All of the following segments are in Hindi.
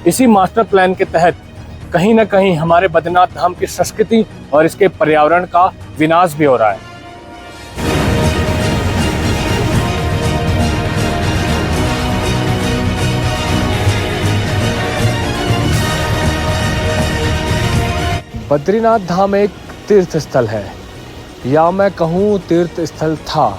इसी मास्टर प्लान के तहत कहीं ना कहीं हमारे बद्रीनाथ धाम की संस्कृति और इसके पर्यावरण का विनाश भी हो रहा है। बद्रीनाथ धाम एक तीर्थ स्थल है, या मैं कहूँ तीर्थ स्थल था।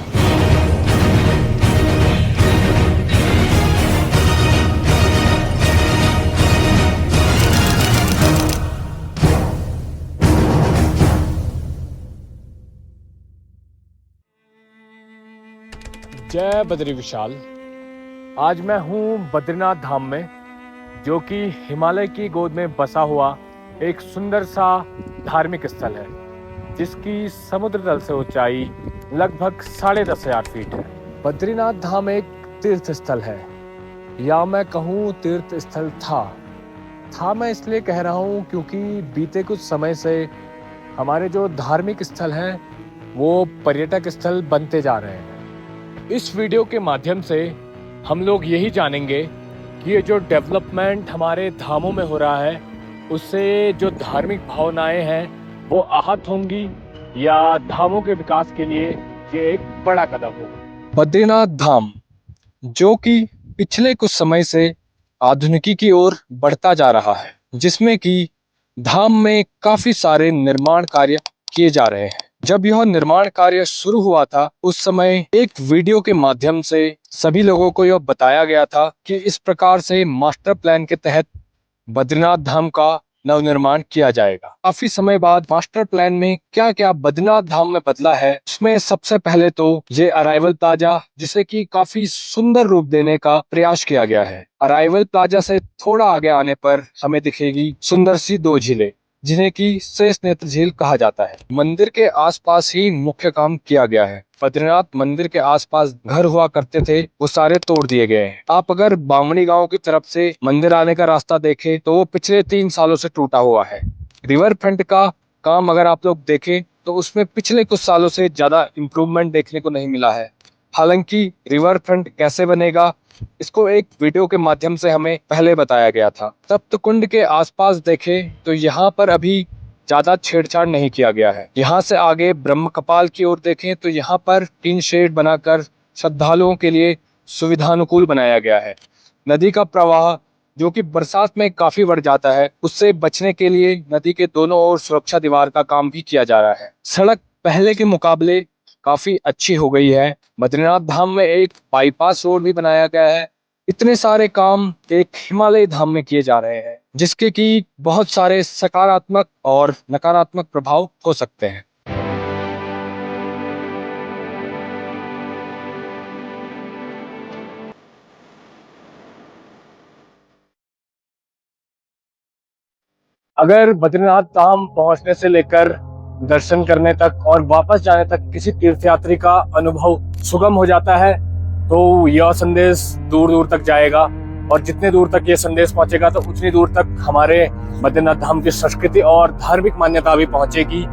जय बद्री विशाल। आज मैं हूँ बद्रीनाथ धाम में, जो कि हिमालय की गोद में बसा हुआ एक सुंदर सा धार्मिक स्थल है, जिसकी समुद्र तल से ऊंचाई लगभग 10,500 फीट है। बद्रीनाथ धाम एक तीर्थ स्थल है, या मैं कहूँ तीर्थ स्थल था मैं इसलिए कह रहा हूँ क्योंकि बीते कुछ समय से हमारे जो धार्मिक स्थल हैं वो पर्यटक स्थल बनते जा रहे हैं। इस वीडियो के माध्यम से हम लोग यही जानेंगे कि ये जो डेवलपमेंट हमारे धामों में हो रहा है, उससे जो धार्मिक भावनाएं हैं वो आहत होंगी, या धामों के विकास के लिए ये एक बड़ा कदम होगा। बद्रीनाथ धाम जो कि पिछले कुछ समय से आधुनिकी की ओर बढ़ता जा रहा है, जिसमें कि धाम में काफी सारे निर्माण कार्य किए जा रहे हैं। जब यह निर्माण कार्य शुरू हुआ था, उस समय एक वीडियो के माध्यम से सभी लोगों को यह बताया गया था कि इस प्रकार से मास्टर प्लान के तहत बद्रीनाथ धाम का नवनिर्माण किया जाएगा। काफी समय बाद मास्टर प्लान में क्या क्या बद्रीनाथ धाम में बदला है, उसमें सबसे पहले तो ये अराइवल प्लाजा, जिसे कि काफी सुंदर रूप देने का प्रयास किया गया है। अराइवल प्लाजा से थोड़ा आगे आने पर हमें दिखेगी सुंदर सी 2 झीलें, जिन्हें की शेष नेत्र झील कहा जाता है। मंदिर के आसपास ही मुख्य काम किया गया है। बद्रीनाथ मंदिर के आसपास घर हुआ करते थे, वो सारे तोड़ दिए गए हैं। आप अगर बामणी गांव की तरफ से मंदिर आने का रास्ता देखें तो वो पिछले 3 सालों से टूटा हुआ है। रिवर फ्रंट का काम अगर आप लोग देखें तो उसमें पिछले कुछ सालों से ज्यादा इम्प्रूवमेंट देखने को नहीं मिला है। हालांकि रिवर फ्रंट कैसे बनेगा, इसको एक वीडियो के माध्यम से हमें पहले बताया गया था। तप्त कुंड के आसपास देखें तो यहाँ पर अभी ज्यादा छेड़छाड़ नहीं किया गया है। यहाँ से आगे ब्रह्म कपाल की ओर देखें तो यहाँ पर टीन शेड बनाकर श्रद्धालुओं के लिए सुविधानुकूल बनाया गया है। नदी का प्रवाह जो कि बरसात में काफी बढ़ जाता है, उससे बचने के लिए नदी के दोनों ओर सुरक्षा दीवार का काम भी किया जा रहा है। सड़क पहले के मुकाबले काफी अच्छी हो गई है। बद्रीनाथ धाम में एक बाईपास रोड भी बनाया गया है। इतने सारे काम एक हिमालय धाम में किए जा रहे हैं, जिसके कि बहुत सारे सकारात्मक और नकारात्मक प्रभाव हो सकते हैं। अगर बद्रीनाथ धाम पहुंचने से लेकर दर्शन करने तक और वापस जाने तक किसी तीर्थयात्री का अनुभव सुगम हो जाता है, तो यह संदेश दूर दूर तक जाएगा, और जितने दूर तक ये संदेश पहुंचेगा तो उतनी दूर तक हमारे बद्रीनाथ धाम की संस्कृति और धार्मिक मान्यता भी पहुंचेगी,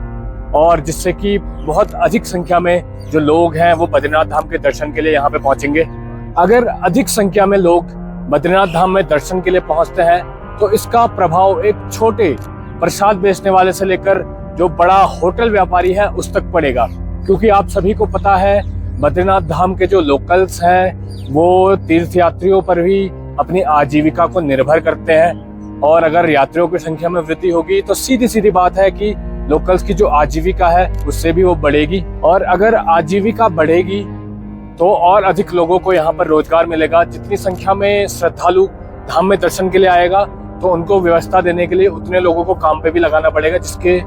और जिससे कि बहुत अधिक संख्या में जो लोग हैं वो बद्रीनाथ धाम के दर्शन के लिए यहाँ पे पहुंचेंगे। अगर अधिक संख्या में लोग बद्रीनाथ धाम में दर्शन के लिए पहुंचते हैं तो इसका प्रभाव एक छोटे प्रसाद बेचने वाले से लेकर जो बड़ा होटल व्यापारी है उस तक पड़ेगा, क्योंकि आप सभी को पता है बद्रीनाथ धाम के जो लोकल्स हैं वो तीर्थयात्रियों पर भी अपनी आजीविका को निर्भर करते हैं, और अगर यात्रियों की संख्या में वृद्धि होगी तो सीधी सीधी बात है कि लोकल्स की जो आजीविका है उससे भी वो बढ़ेगी, और अगर आजीविका बढ़ेगी तो और अधिक लोगों को यहाँ पर रोजगार मिलेगा। जितनी संख्या में श्रद्धालु धाम में दर्शन के लिए आएगा तो उनको व्यवस्था देने के लिए उतने लोगों को काम पे भी लगाना पड़ेगा, जिसके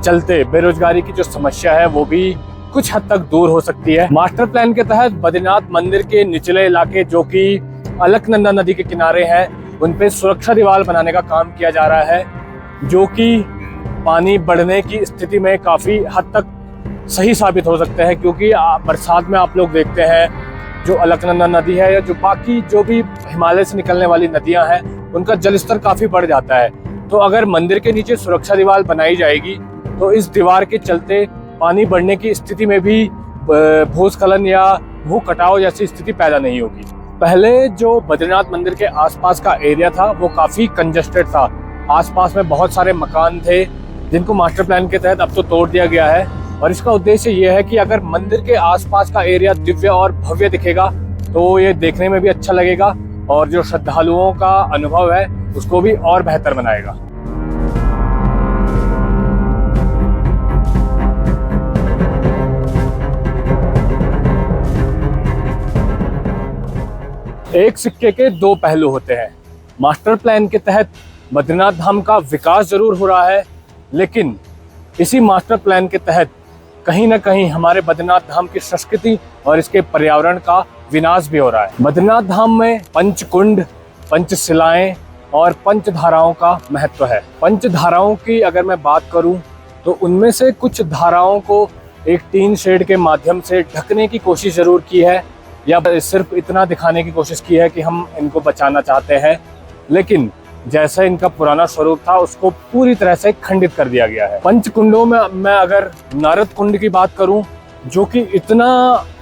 चलते बेरोजगारी की जो समस्या है वो भी कुछ हद तक दूर हो सकती है। मास्टर प्लान के तहत बद्रीनाथ मंदिर के निचले इलाके जो कि अलकनंदा नदी के किनारे हैं, उन पे सुरक्षा दीवार बनाने का काम किया जा रहा है, जो कि पानी बढ़ने की स्थिति में काफी हद तक सही साबित हो सकते हैं, क्योंकि बरसात में आप लोग देखते हैं जो अलकनंदा नदी है या जो बाकी जो भी हिमालय से निकलने वाली नदियां हैं उनका जलस्तर काफी बढ़ जाता है। तो अगर मंदिर के नीचे सुरक्षा दीवार बनाई जाएगी तो इस दीवार के चलते पानी बढ़ने की स्थिति में भी भूस्खलन या भू कटाव जैसी स्थिति पैदा नहीं होगी। पहले जो बद्रीनाथ मंदिर के आसपास का एरिया था वो काफी कंजस्टेड था। आसपास में बहुत सारे मकान थे जिनको मास्टर प्लान के तहत अब तो तोड़ दिया गया है, और इसका उद्देश्य ये है कि अगर मंदिर के आसपास का एरिया दिव्य और भव्य दिखेगा तो ये देखने में भी अच्छा लगेगा और जो श्रद्धालुओं का अनुभव है उसको भी और बेहतर बनाएगा। एक सिक्के के दो पहलू होते हैं। मास्टर प्लान के तहत बद्रीनाथ धाम का विकास जरूर हो रहा है, लेकिन इसी मास्टर प्लान के तहत कहीं ना कहीं हमारे बद्रीनाथ धाम की संस्कृति और इसके पर्यावरण का विनाश भी हो रहा है। बद्रीनाथ धाम में पंचकुंड, पंचशिलाएं और पंचधाराओं का महत्व है। पंचधाराओं की अगर मैं बात करूं तो उनमें से कुछ धाराओं को एक टीन शेड के माध्यम से ढकने की कोशिश जरूर की है, या सिर्फ इतना दिखाने की कोशिश की है कि हम इनको बचाना चाहते हैं, लेकिन जैसा इनका पुराना स्वरूप था उसको पूरी तरह से खंडित कर दिया गया है। पंचकुंडों में मैं अगर नारद कुंड की बात करूं, जो कि इतना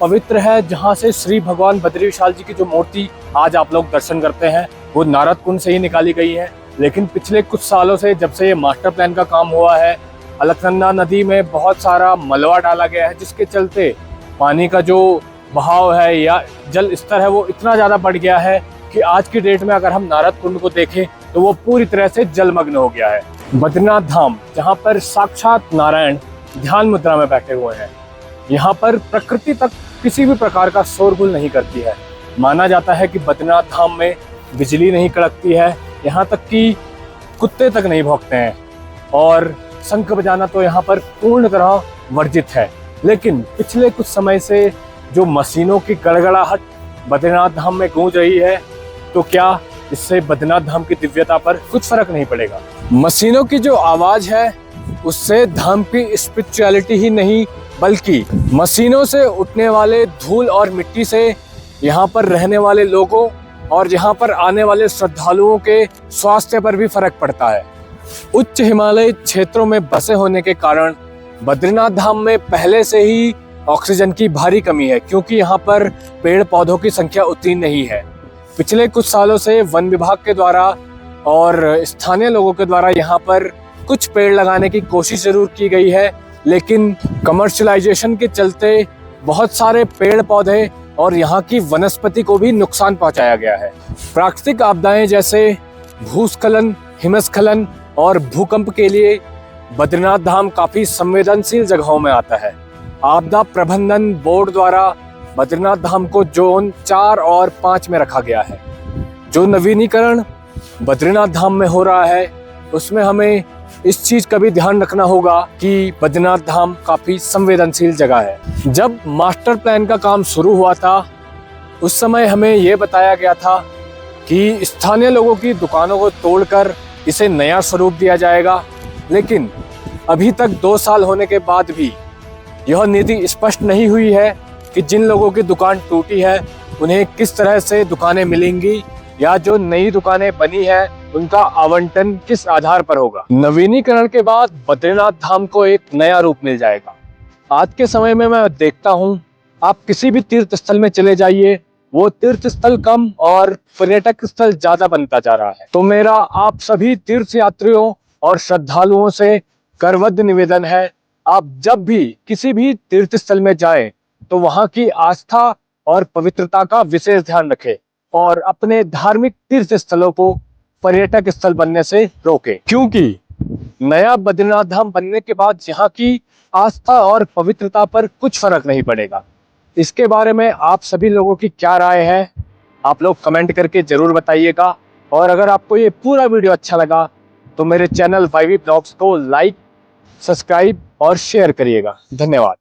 पवित्र है, जहां से श्री भगवान बद्री विशाल जी की जो मूर्ति आज आप लोग दर्शन करते हैं वो नारद कुंड से ही निकाली गई है। लेकिन पिछले कुछ सालों से जब से ये मास्टर प्लान का काम हुआ है, अलकनंदा नदी में बहुत सारा मलबा डाला गया है, जिसके चलते पानी का जो बहाव है या जल स्तर है वो इतना ज्यादा बढ़ गया है कि आज की डेट में अगर हम नारद कुंड को देखें तो वो पूरी तरह से जलमग्न हो गया है। बद्रीनाथ धाम, जहाँ पर साक्षात नारायण ध्यान मुद्रा में बैठे हुए हैं, यहाँ पर प्रकृति तक किसी भी प्रकार का शोरगुल नहीं करती है। माना जाता है कि बद्रीनाथ धाम में बिजली नहीं कड़कती है, यहाँ तक कि कुत्ते तक नहीं भौंकते हैं, और शंख बजाना तो यहाँ पर पूर्ण तरह वर्जित है। लेकिन पिछले कुछ समय से जो मशीनों की गड़गड़ाहट बद्रीनाथ धाम में गूंज रही है, तो क्या इससे बद्रीनाथ धाम की दिव्यता पर कुछ फर्क नहीं पड़ेगा? मशीनों की जो आवाज है उससे धाम की स्पिरिचुअलिटी ही नहीं, बल्कि मशीनों से उठने वाले धूल और मिट्टी से यहाँ पर रहने वाले लोगों और यहाँ पर आने वाले श्रद्धालुओं के स्वास्थ्य पर भी फर्क पड़ता है। उच्च हिमालयी क्षेत्रों में बसे होने के कारण बद्रीनाथ धाम में पहले से ही ऑक्सीजन की भारी कमी है, क्योंकि यहाँ पर पेड़ पौधों की संख्या उतनी नहीं है। पिछले कुछ सालों से वन विभाग के द्वारा और स्थानीय लोगों के द्वारा यहाँ पर कुछ पेड़ लगाने की कोशिश जरूर की गई है, लेकिन कमर्शियलाइजेशन के चलते बहुत सारे पेड़ पौधे और यहाँ की वनस्पति को भी नुकसान पहुंचाया गया है। प्राकृतिक आपदाएं जैसे भूस्खलन, हिमस्खलन और भूकंप के लिए बद्रीनाथ धाम काफी संवेदनशील जगहों में आता है। आपदा प्रबंधन बोर्ड द्वारा बद्रीनाथ धाम को जोन 4 और 5 में रखा गया है। जो नवीनीकरण बद्रीनाथ धाम में हो रहा है उसमें हमें इस चीज का भी ध्यान रखना होगा कि बद्रीनाथ धाम काफी संवेदनशील जगह है। जब मास्टर प्लान का काम शुरू हुआ था उस समय हमें ये बताया गया था कि स्थानीय लोगों की दुकानों को तोड़कर इसे नया स्वरूप दिया जाएगा, लेकिन अभी तक 2 साल होने के बाद भी यह नीति स्पष्ट नहीं हुई है कि जिन लोगों की दुकान टूटी है उन्हें किस तरह से दुकानें मिलेंगी, या जो नई दुकानें बनी है उनका आवंटन किस आधार पर होगा। नवीनीकरण के बाद बद्रीनाथ धाम को एक नया रूप मिल जाएगा। आज के समय में मैं देखता हूँ, आप किसी भी तीर्थ स्थल में चले जाइए, वो तीर्थ स्थल कम और पर्यटक स्थल ज्यादा बनता जा रहा है। तो मेरा आप सभी तीर्थ यात्रियों और श्रद्धालुओं से करबद्ध निवेदन है, आप जब भी किसी भी तीर्थ स्थल में जाएं तो वहां की आस्था और पवित्रता का विशेष ध्यान रखें और अपने धार्मिक तीर्थ स्थलों को पर्यटक स्थल बनने से रोकें, क्योंकि नया बद्रीनाथ धाम बनने के बाद यहाँ की आस्था और पवित्रता पर कुछ फर्क नहीं पड़ेगा। इसके बारे में आप सभी लोगों की क्या राय है, आप लोग कमेंट करके जरूर बताइएगा। और अगर आपको ये पूरा वीडियो अच्छा लगा तो मेरे चैनल वाईवी ब्लॉग्स को लाइक, सब्सक्राइब और शेयर करिएगा। धन्यवाद।